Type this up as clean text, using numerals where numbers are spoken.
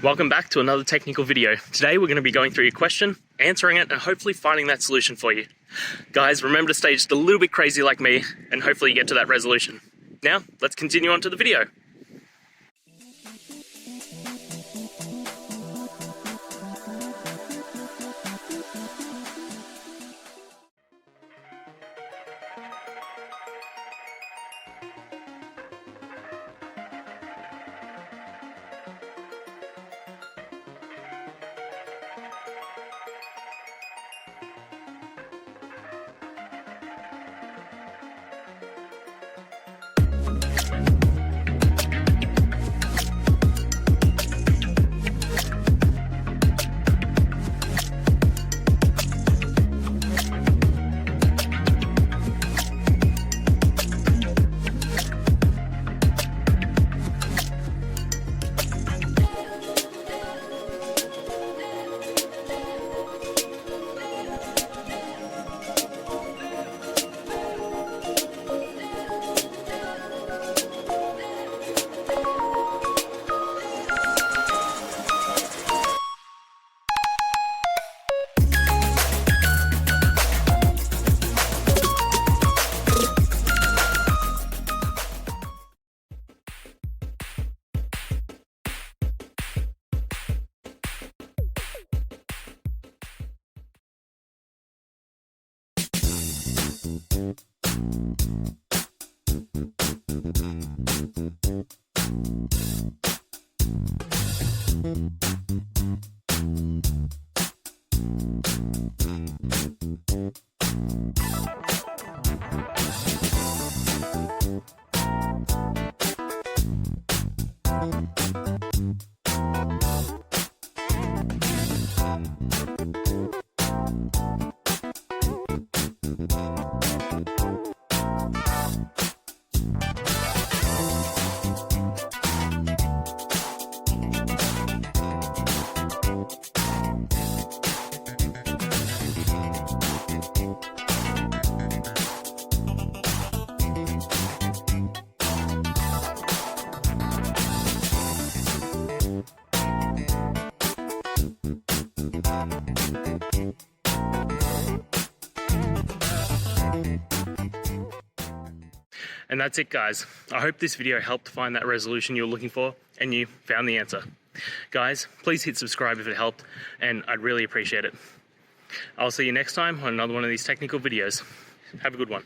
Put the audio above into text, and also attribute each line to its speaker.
Speaker 1: Welcome back to another technical video. Today we're going to be going through your question, answering it, and hopefully finding that solution for you. Guys, remember to stay just a little bit crazy like me, and hopefully you get to that resolution. Now, let's continue on to the video. And that's it, guys. I hope this video helped find that resolution you're looking for and you found the answer. Guys, please hit subscribe if it helped, and I'd really appreciate it. I'll see you next time on another one of these technical videos. Have a good one.